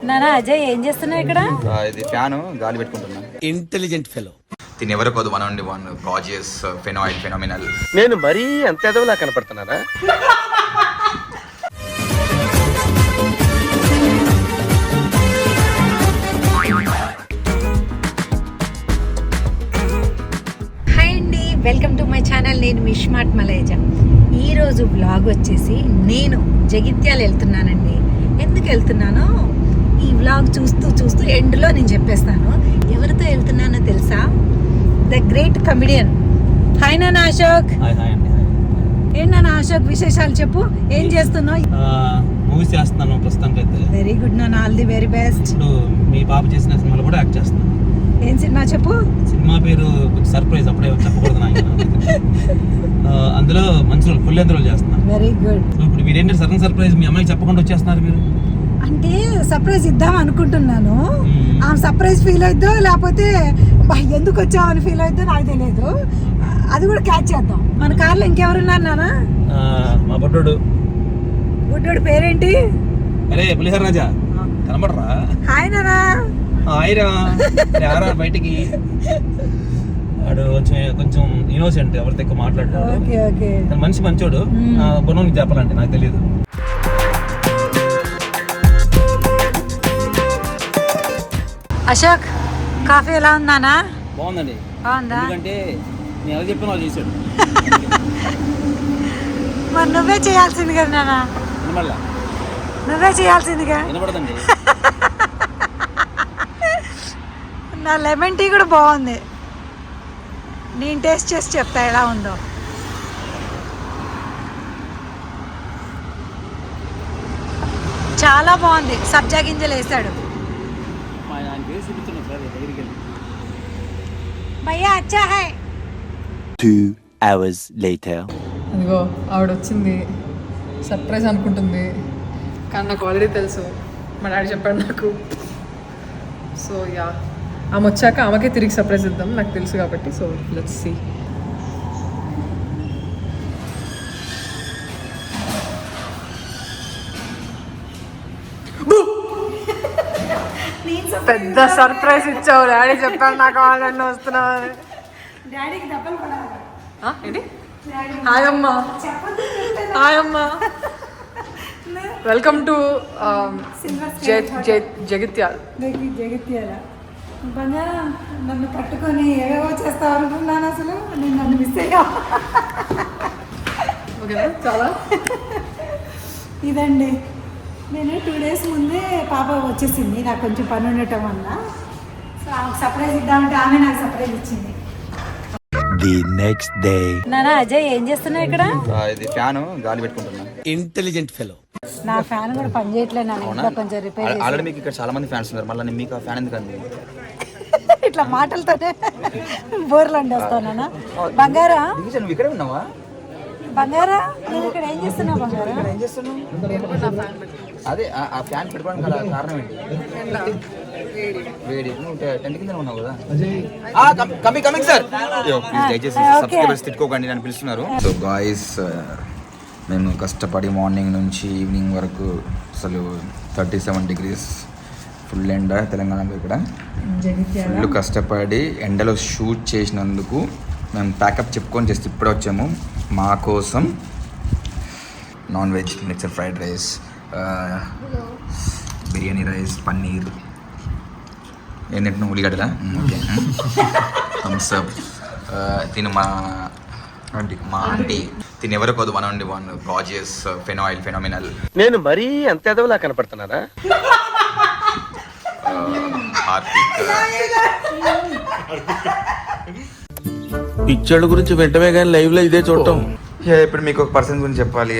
నానా అజయ్ ఏం చేస్తున్నావు ఇక్కడ? ఇది ఫ్యాన్ గాలి పెట్టుకుంటున్నా. Intelligent fellow. దీని ఎవరు కొద్దు 1 గాజియస్ ఫెనాయిల్ ఫెనామినల్. నేను మరీ అంత ఎదవలా కనపడుతున్నానా? హాయ్ అండి, వెల్కమ్ టు మై ఛానల్. నేను మీ స్మార్ట్ మలైజా. ఈరోజు వ్లాగ్ వచ్చేసి నేను జగిత్యాల వెళ్తున్నానండి. ఎందుకు వెళ్తున్నానో ఈ వ్లాగ్ చూస్తూ ఎండ్లో నేను చెప్పేస్తాను. ఎవరితో వెళ్తున్నానో తెలుసా? The great comedian. హాయ్ నాన్న అశోక్. ఏంటన్నా అశోక్ విశేషాలు చెప్పు. ఏం చేస్తున్నావు? మూవీస్ చేస్తున్నాను ప్రస్తుతానికి అయితే. వెరీ గుడ్ నాన్న, ఆల్ ది వెరీ బెస్ట్. ఇప్పుడు మీ బాబు చేసిన సినిమాలో కూడా యాక్ట్ చేస్తున్నాను. ఏం సినిమా చెప్పు? సినిమా పేరు సర్ప్రైజ్, అప్పుడే చెప్పకూడదు నాకు. అందులో మంచి ఫుల్ లెంత్ రోల్ చేస్తున్నాను. Very good. ఇప్పుడు మీరేంటి సడన్ సర్ప్రైజ్ మీ అమ్మాయికి చెప్పకుండా వచ్చేస్తున్నారు మీరు? అంటే సర్ప్రైజ్ ఇద్దాం అనుకుంటున్నాను. ఆ సర్ప్రైజ్ ఫీల్ అవుద్దో లేకపోతే ఎందుకు వచ్చామని ఫీల్ అవుద్దో నాకు తెలియదు. అది కూడా క్యాచ్ చేద్దాం. మన కార్లో ఇంకెవరున్నారు నాన్న? మా బుడ్డోడు. బుడ్డోడు పేరేంటి? అరే పులిహోర రాజా కనబడరా? హాయ్ నాన్న. హాయిరా బయటికి. వాడు కొంచెం ఇన్నోసెంట్, ఎవరితో ఎక్కువ మాట్లాడాడు. మనిషి మంచోడు. గుణం నీకు చెప్పాలంటే నాకు తెలియదు. అశోక్, కాఫీ ఎలా ఉందానా? బాగుందండి. బాగుందా? ఎందుకంటే నేను ఎలా చెప్పిన వాళ్ళు చేశాడు. మరి నువ్వే చేయాల్సింది కదా నాన్న. వినబడలా? నువ్వే చేయాల్సిందిగా. వినపడదండి. నా లెమన్ టీ కూడా బాగుంది. నేను టేస్ట్ చేసి చెప్తా ఎలా ఉందో. చాలా బాగుంది. సబ్జా గింజలు వేసాడు. భయ్యా అచ్చా హై. 2 hours later. అదిగో ఆవిడ వచ్చింది. సర్ప్రైజ్ అనుకుంటుంది, కానీ నాకు ఆల్రెడీ తెలుసు. మా డాడీ చెప్పాడు నాకు. సో యా, ఆమె వచ్చాక ఆమెకే తిరిగి సర్ప్రైజ్ ఇద్దాం, నాకు తెలుసు కాబట్టి. So let's see. పెద్ద సర్ప్రైజ్ ఇచ్చావు. డాడీ చెప్పాడు నాకు ఆల్రెడీ వస్తున్నావు. ఏంటి? హాయ్ అమ్మా. హాయ్ అమ్మా. Welcome to Jagtial. జగిత్యాల బంగారం. నన్ను పట్టుకొని ఏవో చేస్తావు అనుకున్నాను. అసలు నేను నన్ను మిస్ అయ్యా. ఓకేనా? చాలా ఇదండి, నేను 2 days ముందే పాప వచ్చేసింది. నాకు కొంచెం పని ఉండటం వల్ల. సో ఆమెకు సర్ప్రైజ్ ఇద్దామంటే ఆమె నాకు సర్ప్రైజ్ ఇచ్చింది. The next day. నానా అజయ్ ఏం చేస్తున్నావు ఇక్కడ? ఇది ఫ్యాన్ గాలి పెట్టుకుంటున్నా. Intelligent fellow. నా ఫ్యాన్ కూడా పని చేయట్లేదు నాన్న. కొంచెం రిపేర్. ఆల్రెడీ మీకు ఇక్కడ చాలా మంది ఫ్యాన్స్ ఉన్నారు, మళ్ళీ మీకు ఆ ఫ్యాన్ ఎందుకండి? ఇట్లా మాటలతోనే బోర్లు అండేస్తానా? బంగారా, నువ్వు ఇక్కడే ఉన్నావా? బంగారా నువ్వు ఇక్కడ ఏం చేస్తున్నావు? బంగారా ఏం చేస్తున్నావు? అదే ఆ ఫ్యాన్ పెట్టుకోవడానికి గల కారణం ఏంటి? వేడి. నువ్వు టెంట్ కింద ఉన్నావు కదా. Coming sir. దయచేసి సబ్స్క్రైబర్స్ తిట్టుకోకండి, నన్ను పిలుస్తున్నారు. సో గాయ్స్, మేము కష్టపడి మార్నింగ్ నుంచి ఈవినింగ్ వరకు అసలు 37 degrees ఫుల్ ఎండ తెలంగాణలో. ఇక్కడ ఫుల్ కష్టపడి ఎండలో షూట్ చేసినందుకు మేము ప్యాకప్ చెప్పుకొని జస్ట్ ఇప్పుడే వచ్చాము. మా కోసం non veg mixer fried rice, biryani rice, paneer. ఏంటంటే ఉల్లిగడ్డలా? ఓకే. Thums up. తిను మా ఆంటీ. తిని ఎవరు కొద్దు 1 గాజియస్ ఫెనాయిల్ ఫెనామినల్. నేను మరీ అంత ఎదవలా కనపడుతున్నానా? హార్పిక్. పిక్చర్ల గురించి వెంటనే కానీ లైవ్ లో ఇదే చూడటం. ఇప్పుడు మీకు ఒక పర్సన్ గురించి చెప్పాలి.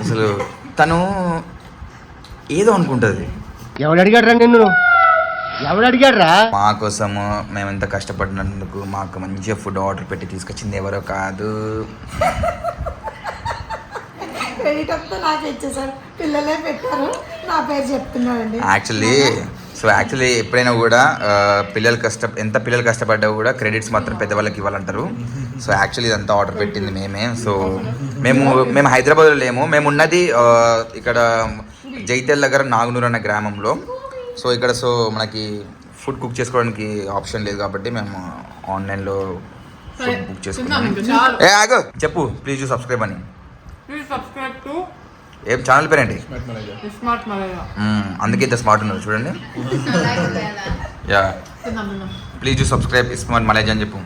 అసలు తను ఏదో అనుకుంటుంది. ఎవడు అడిగాడు రా నిన్ను? ఎవడు అడిగాడు రా? మా కోసము మేమెంత కష్టపడినందుకు మాకు మంచిగా ఫుడ్ ఆర్డర్ పెట్టి తీసుకొచ్చింది ఎవరో కాదు. పిల్లలే పెట్టారు, నా పేరు చెప్తున్నారండి. యాక్చువల్లీ ఎప్పుడైనా కూడా ఎంత పిల్లలు కష్టపడ్డా కూడా క్రెడిట్స్ మాత్రం పెద్దవాళ్ళకి ఇవ్వాలంటారు. సో యాక్చువల్లీ ఇదంతా ఆర్డర్ పెట్టింది మేమే. సో మేము హైదరాబాద్లో లేము. మేము ఉన్నది ఇక్కడ జైతెల్ దగ్గర నాగునూరు అనే గ్రామంలో. సో ఇక్కడ మనకి ఫుడ్ కుక్ చేసుకోవడానికి ఆప్షన్ లేదు కాబట్టి మేము ఆన్లైన్లో ఫుడ్ బుక్ చేసుకున్నాము. ఆగు చెప్పు ప్లీజ్ సబ్స్క్రైబ్ అని. ఏం ఛానల్ పేరేంటి? అందుకే ఇంత స్మార్ట్ ఉన్నారు చూడండి. Yeah please do subscribe smart మలేజ్ అని చెప్పు.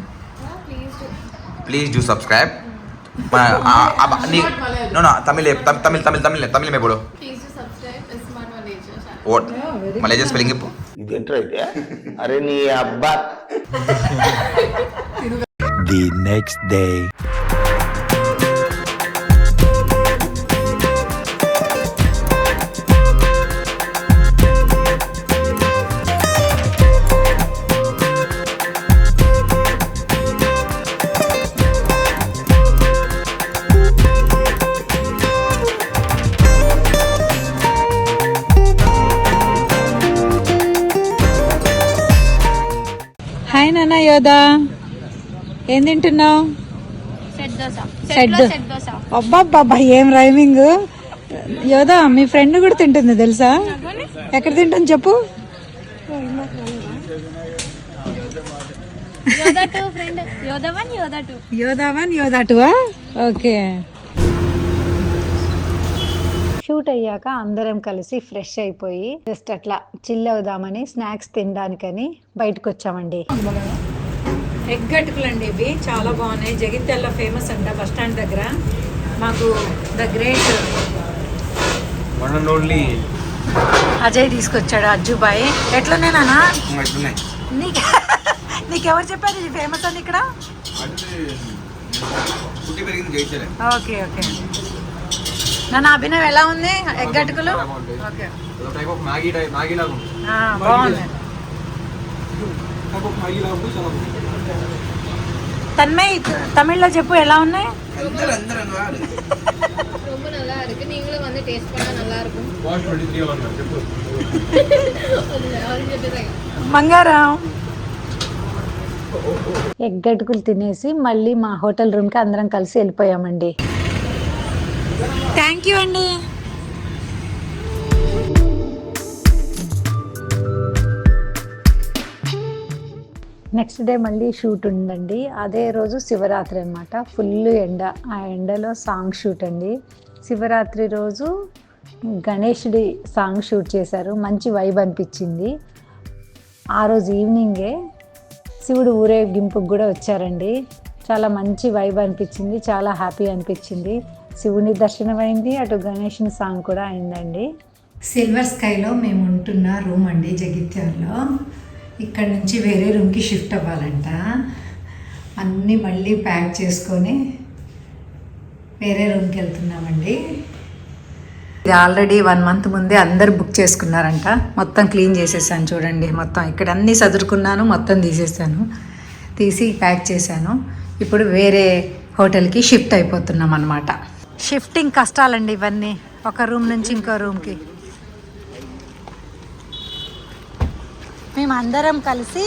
Please do subscribe. Tamil Tamil Tamil Tamil Tamil మే బోలో. ఓట్ మలేజ్ స్పెల్లింగ్ చెప్పు. అరే నీ అబ్బా. The next day. హాయ్ నాన్న యోదా, ఏం తింటున్నావు? అబ్బాబ్బా ఏం రైమింగ్. యోదా మీ ఫ్రెండ్ కూడా తింటుంది తెలుసా? ఎక్కడ తింటుంది చెప్పు. యోదా 1 యోదా 2. ఓకే. షూట్ అయ్యాక అందరం కలిసి ఫ్రెష్ అయిపోయి జస్ట్ అట్లా చిల్ అవుదామని స్నాక్స్ తినడానికని బయటకు వచ్చామండి. ఎగ్ అటుకులు అండి ఇవి, చాలా బాగున్నాయి. జగిత్యాలలో ఫేమస్ అంట బస్ స్టాండ్ దగ్గర. మాకు ద గ్రేట్ అజయ్ తీసుకొచ్చాడు, అజ్జుబాయ్. ఎట్లున్నానా? నీకెవరు చెప్పారు ఇది ఫేమస్ అని ఇక్కడ? Okay okay. నా అభినవ్ ఎలా ఉంది ఎగ్ అటుకులు? బాగుంది. తన్మయ్ తమిళ్లో చెప్పు ఎలా ఉన్నాయి? బంగారం. ఎగ్ అటుకులు తినేసి మళ్ళీ మా హోటల్ రూమ్కి అందరం కలిసి వెళ్ళిపోయామండి. థ్యాంక్ యూ అండి. నెక్స్ట్ డే మళ్ళీ షూట్ ఉందండి. అదే రోజు శివరాత్రి అనమాట. ఫుల్ ఎండ, ఆ ఎండలో సాంగ్ షూట్ అండి. శివరాత్రి రోజు గణేషుడి సాంగ్ షూట్ చేశారు. మంచి వైబ్ అనిపించింది. ఆ రోజు ఈవినింగే శివుడు ఊరేగింపుకు కూడా వచ్చారండి. చాలా మంచి వైబ్ అనిపించింది, చాలా హ్యాపీ అనిపించింది. శివుని దర్శనం అయింది, అటు గణేషుని సాంగ్ కూడా అయిందండి. సిల్వర్ స్కైలో మేము ఉంటున్న రూమ్ అండి జగిత్యాలలో. ఇక్కడ నుంచి వేరే రూమ్కి షిఫ్ట్ అవ్వాలంట. అన్నీ మళ్ళీ ప్యాక్ చేసుకొని వేరే రూమ్కి వెళ్తున్నామండి. ఇది ఆల్రెడీ 1 month ముందే అందరు బుక్ చేసుకున్నారంట. మొత్తం క్లీన్ చేసేసాను చూడండి. మొత్తం ఇక్కడ అన్నీ సదురుకున్నాను, మొత్తం తీసేసాను, తీసి ప్యాక్ చేశాను. ఇప్పుడు వేరే హోటల్కి షిఫ్ట్ అయిపోతున్నాం అన్నమాట. షిఫ్టింగ్ కష్టాలండి ఇవన్నీ, ఒక రూమ్ నుంచి ఇంకో రూమ్కి. మేము అందరం కలిసి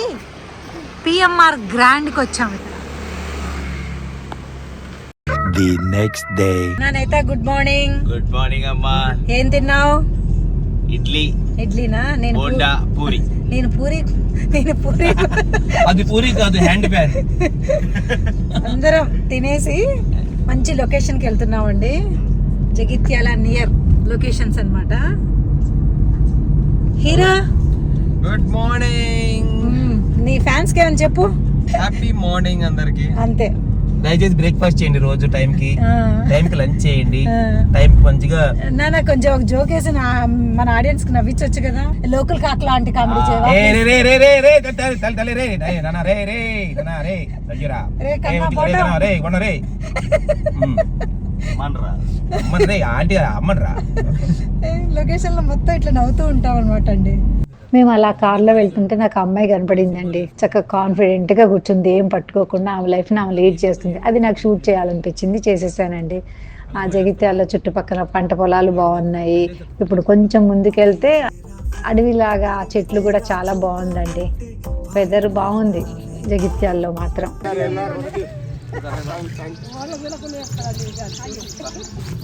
పిఎంఆర్ గ్రాండ్కి వచ్చాము. The next day. నానైతే గుడ్ మార్నింగ్. గుడ్ మార్నింగ్ అమ్మా. ఏం తిన్నావు? ఇడ్లీనా? నేను పూరి. నేను పూరి అది పూరి కాదు, హ్యాండ్ బ్యాగ్. అందరం తినేసి మంచి లొకేషన్కి వెళ్తున్నామండి. జగిత్యాల నియర్ లొకేషన్స్ అన్నమాట. Heera good morning. నీ ఫ్యాన్స్కి ఏమని చెప్పు. హ్యాపీ మార్నింగ్ అందరికి. అంతే. దయచేసి బ్రేక్ఫాస్ట్ చేయండి, రోజు టైంకి లంచ్ చేయండి, టైంకి మంచిగా. నాన్న కొంచెం ఒక జోక్ వేసి మన ఆడియన్స్ కి నవ్వించొచ్చు కదా. లోకల్ కాక్ లాంటి కామెడీ లొకేషన్ లో మొత్తం ఇట్లా నవ్వుతూ ఉంటాం అనమాట అండి. మేము అలా కార్లో వెళ్తుంటే నాకు అమ్మాయి కనపడిందండి. చక్కగా కాన్ఫిడెంట్గా కూర్చుంది, ఏం పట్టుకోకుండా ఆమె లైఫ్ని ఆమె లీడ్ చేస్తుంది. అది నాకు షూట్ చేయాలనిపించింది, చేసేసానండి. ఆ జగిత్యాల చుట్టుపక్కల పంట పొలాలు బాగున్నాయి. ఇప్పుడు కొంచెం ముందుకెళ్తే అడవిలాగా ఆ చెట్లు కూడా చాలా బాగుందండి. వెదర్ బాగుంది జగిత్యాల్లో మాత్రం.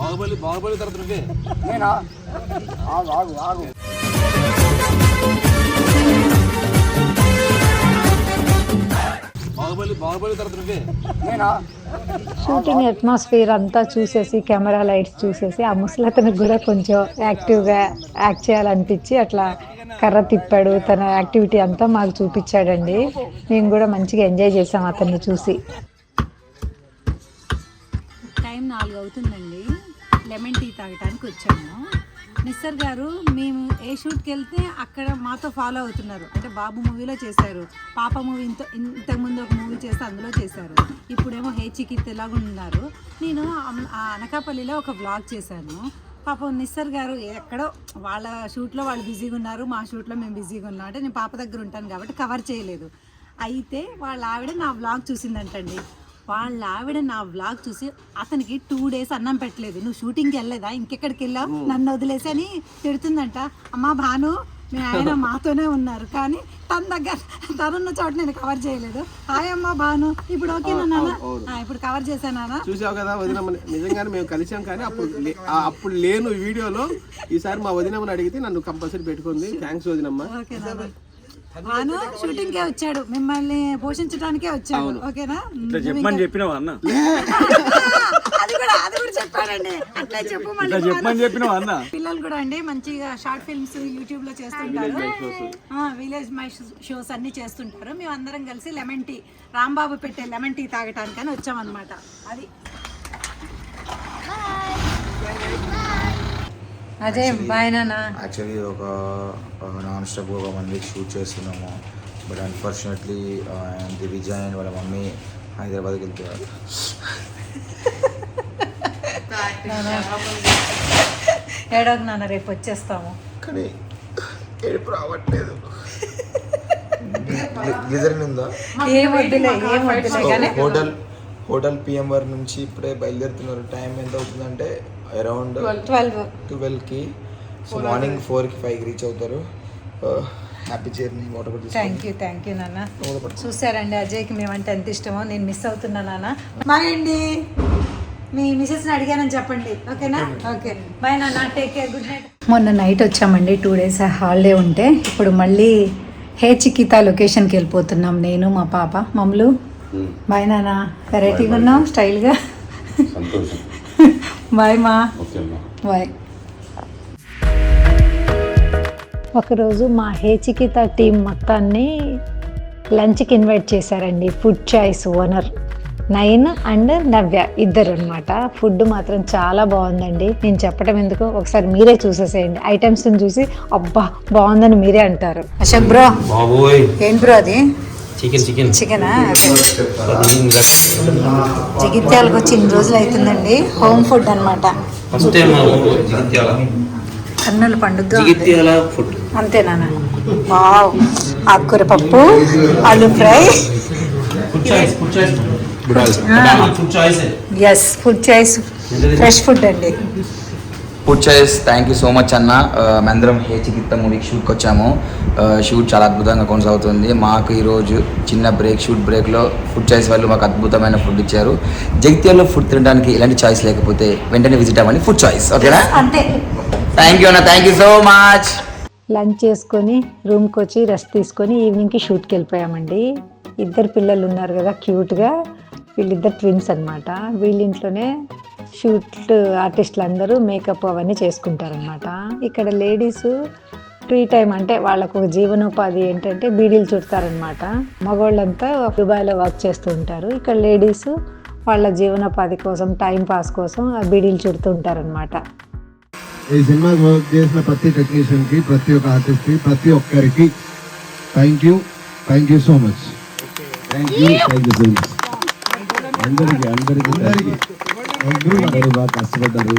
బాహుబలి తర్వాత నువ్వే. నేనా ఆగు ఆగు ఆగు బాహుబలి తర్వాత నువ్వే. నేనా షూటింగ్ అట్మాస్ఫియర్ అంతా చూసేసి కెమెరా లైట్స్ చూసేసి ఆ ముసలతనికి కూడా కొంచెం యాక్టివ్గా యాక్ట్ చేయాలనిపించి అట్లా కర్ర తిప్పాడు. తన యాక్టివిటీ అంతా మాకు చూపించాడండి. మేము కూడా మంచిగా ఎంజాయ్ చేసాం అతన్ని చూసి. టైం 4 అవుతుందండి. లెమన్ టీ తాగడానికి వచ్చాము. మిస్టర్ గారు మేము ఏ షూట్కి వెళ్తే అక్కడ మాతో ఫాలో అవుతున్నారు. అంటే బాబు మూవీలో చేశారు, పాప మూవీ ఇంతకుముందు ఒక మూవీ చేస్తే అందులో చేశారు, ఇప్పుడేమో హే చికిత్ ఎలాగ ఉన్నారు. నేను అనకాపల్లిలో ఒక వ్లాగ్ చేశాను. పాపం నిస్సర్ గారు ఎక్కడో వాళ్ళ షూట్లో వాళ్ళు బిజీగా ఉన్నారు, మా షూట్లో మేము బిజీగా ఉన్నాం. అంటే నేను పాప దగ్గర ఉంటాను కాబట్టి కవర్ చేయలేదు. అయితే వాళ్ళ ఆవిడ నా వ్లాగ్ చూసిందంటండి. వాళ్ళ ఆవిడ నా వ్లాగ్ చూసి అతనికి 2 days అన్నం పెట్టలేదు. నువ్వు షూటింగ్కి వెళ్ళలేదా, ఇంకెక్కడికి వెళ్ళావు, నన్ను వదిలేసి అని తిడుతుందంట. అమ్మ భాను, మీ ఆయన మాతోనే ఉన్నారు కానీ తనున్న చోట నేను కవర్ చేయలేదు. హాయ్ అమ్మ భాను, ఇప్పుడు ఓకేనా నాన్న? ఇప్పుడు కవర్ చేశానా? చూసావు కదా వదినమ్మ, నిజంగానే మేము కలిసాం కానీ అప్పుడు లేను వీడియోలో. ఈసారి మా వదినమ్మని అడిగితే నన్ను కంపల్సరీ పెట్టుకుంది. థ్యాంక్స్ వదినమ్మ. ఓకే నాన్న. భాను షూటింగ్ కే వచ్చాడు, మిమ్మల్ని పోషించడానికే వచ్చాడు. ఓకేనా? చెప్పమని చెప్పినావా అన్న? అది కూడా చెప్పాడండి. అట్లా చెప్పు చెప్పమని చెప్పినావా అన్న? పిల్లలు కూడా అండి మంచిగా షార్ట్ ఫిల్మ్స్ యూట్యూబ్ లో చేస్తుంటారు. విలేజ్ మై షోస్ అన్ని చేస్తుంటారు. మేము అందరం కలిసి లెమన్ టీ, రాంబాబు పెట్టే లెమన్ టీ తాగటానికని వచ్చామన్నమాట. అది అదే బాయ్ నాన్న. యాక్చువల్లీ ఒక నాన్ స్టాప్ ఒక 1 week షూట్ చేస్తున్నాము. బట్ అన్ఫార్చునేట్లీ విజయ్ అండ్ వాళ్ళ మమ్మీ హైదరాబాద్కి వెళ్తున్నారు. ఏడోకి నాన్న, రేపు వచ్చేస్తాము. కానీ ఏడుపు రావట్లేదు. గిజరిన్ ఉందా? ఏం వద్దులే కానీ హోటల్ పిఎంఆర్ నుంచి ఇప్పుడే బయలుదేరుతున్నారు. టైం ఎంత అవుతుందంటే అరౌండ్ 12కి. సో మార్నింగ్ 4కి 5కి రీచ్ అవుతారు. Happy journey. Water thank you నాన్న. చూసారండి అజయ్కి మేమంటే ఎంత ఇష్టమో. నేను మిస్ అవుతున్నా నాన్న. బాయ్ అండి. మీ మిసెస్ని అడిగానని చెప్పండి. ఓకేనా? ఓకే బాయ్ నాన్న. Take care. Good night. మొన్న నైట్ వచ్చామండి, 2 days హాలిడే ఉంటే. ఇప్పుడు మళ్ళీ హే చికితా లొకేషన్కి వెళ్ళిపోతున్నాం నేను, మా పాప. మమ్మలు బాయ్ నాన్న. వెరైటీగా ఉన్నాం, స్టైల్గా. బాయ్ మా. బాయ్. ఒకరోజు మా హే చికితా టీం మొత్తాన్ని లంచ్కి ఇన్వైట్ చేశారండి. Food choice owner Nayan and Navya ఇద్దరు అనమాట. ఫుడ్ మాత్రం చాలా బాగుందండి. నేను చెప్పడం ఎందుకు, ఒకసారి మీరే చూసేసేయండి. ఐటమ్స్ని చూసి అబ్బా బాగుందని మీరే అంటారు. అశోక్ బ్రో, ఏం బ్రో అది? చికెనా? జగిత్యాలకు వచ్చి ఇన్ని రోజులు అవుతుందండి. హోమ్ ఫుడ్ అనమాట. కన్నుల పండుగ అంతేనా? వావ్. ఆకుకూర పప్పు, ఆలు fry. Yes, food choice fresh food అండి. Food choice. Thank you so much అన్న. మేమందరం హే చికిత్స మూవీకి షూట్కి వచ్చాము. షూట్ చాలా అద్భుతంగా కొనసాగుతుంది. మాకు ఈరోజు చిన్న షూట్ బ్రేక్లో ఫుడ్ చాయిస్ వాళ్ళు మాకు అద్భుతమైన ఫుడ్ ఇచ్చారు. జగిత్యాలలో ఫుడ్ తినడానికి ఎలాంటి చాయిస్ లేకపోతే వెంటనే విజిట్ అవ్వండి ఫుడ్ చాయిస్. ఓకేనా? అంతే. థ్యాంక్ యూ అన్న. Thank you so much. Lunch చేసుకొని రూమ్కి వచ్చి రెస్ట్ తీసుకొని ఈవినింగ్కి షూట్కి వెళ్ళిపోయామండి. 2 పిల్లలు ఉన్నారు కదా క్యూట్గా, వీళ్ళిద్దరు ట్విన్స్ అనమాట. వీళ్ళింట్లోనే షూట్ ఆర్టిస్టులు అందరూ మేకప్ అవన్నీ చేసుకుంటారనమాట. ఇక్కడ లేడీస్ ఫ్రీ టైం అంటే వాళ్ళకు ఒక జీవనోపాధి ఏంటంటే బీడీలు చుడతారనమాట. మగవాళ్ళంతా దుబాయ్లో వర్క్ చేస్తూ ఉంటారు. ఇక్కడ లేడీస్ వాళ్ళ జీవనోపాధి కోసం, టైం పాస్ కోసం ఆ బీడీలు చుడుతూ ఉంటారనమాట. ఈ సినిమా వర్క్ చేసిన ప్రతి టెక్నీషియన్కి, ప్రతి ఒక్క ఆర్టిస్ట్కి, ప్రతి ఒక్కరికి thank you so much. Thank you so much. అందరికీ అందరూ బాగా కష్టపడ్డారు.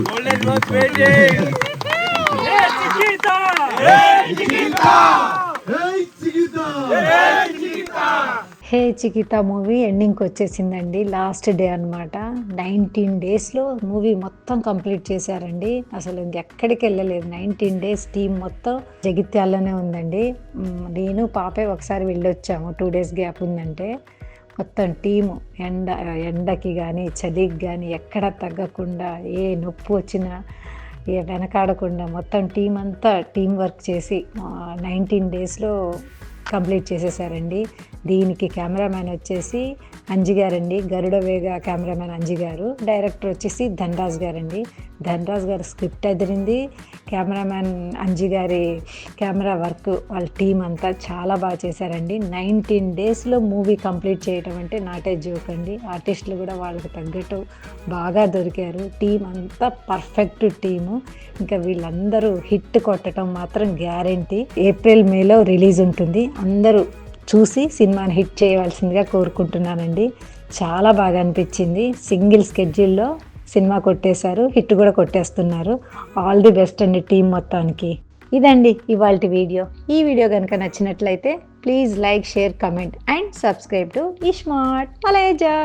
హే చికితా మూవీ ఎండింగ్కి వచ్చేసిందండి. లాస్ట్ డే అనమాట. 19 daysలో మూవీ మొత్తం కంప్లీట్ చేశారండి. అసలు ఇంకెక్కడికి వెళ్ళలేదు. 19 days టీం మొత్తం జగిత్యాల్లోనే ఉందండి. నేను పాపే ఒకసారి వెళ్ళొచ్చాము, 2 days గ్యాప్ ఉందంటే. మొత్తం టీము ఎండకి కానీ చలికి కానీ ఎక్కడ తగ్గకుండా ఏ నొప్పి వచ్చినా ఏ వెనకాడకుండా మొత్తం టీం అంతా టీం వర్క్ చేసి 19 డేస్లో కంప్లీట్ చేసేసారండి. దీనికి కెమెరామ్యాన్ వచ్చేసి అంజి గారండి, గరుడ వేగ కెమెరామ్యాన్ అంజి గారు, డైరెక్టర్ వచ్చేసి ధనరాజ్ గారండి. ధనరాజ్ గారు స్క్రిప్ట్ అదిరింది, కెమెరామ్యాన్ అంజి గారి కెమెరా వర్క్, వాళ్ళ టీం అంతా చాలా బాగా చేశారండి. 19 డేస్లో మూవీ కంప్లీట్ చేయటం అంటే నాటే జోక్ అండి. ఆర్టిస్టులు కూడా వాళ్ళకి తగ్గట్టు బాగా దొరికారు. టీం అంతా పర్ఫెక్ట్ టీము. ఇంకా వీళ్ళందరూ హిట్ కొట్టడం మాత్రం గ్యారెంటీ. ఏప్రిల్ మేలో రిలీజ్ ఉంటుంది. అందరూ చూసి సినిమాని హిట్ చేయవలసిందిగా కోరుకుంటున్నానండి. చాలా బాగా అనిపించింది. సింగిల్ స్కెడ్యూల్లో సినిమా కొట్టేశారు, హిట్ కూడా కొట్టేస్తున్నారు. ఆల్ ది బెస్ట్ అండి టీం మొత్తానికి. ఇదండి ఇవాల్టి వీడియో. ఈ వీడియో కనుక నచ్చినట్లయితే please like, share, comment and subscribe to ఇష్మార్ట్ మలైజా.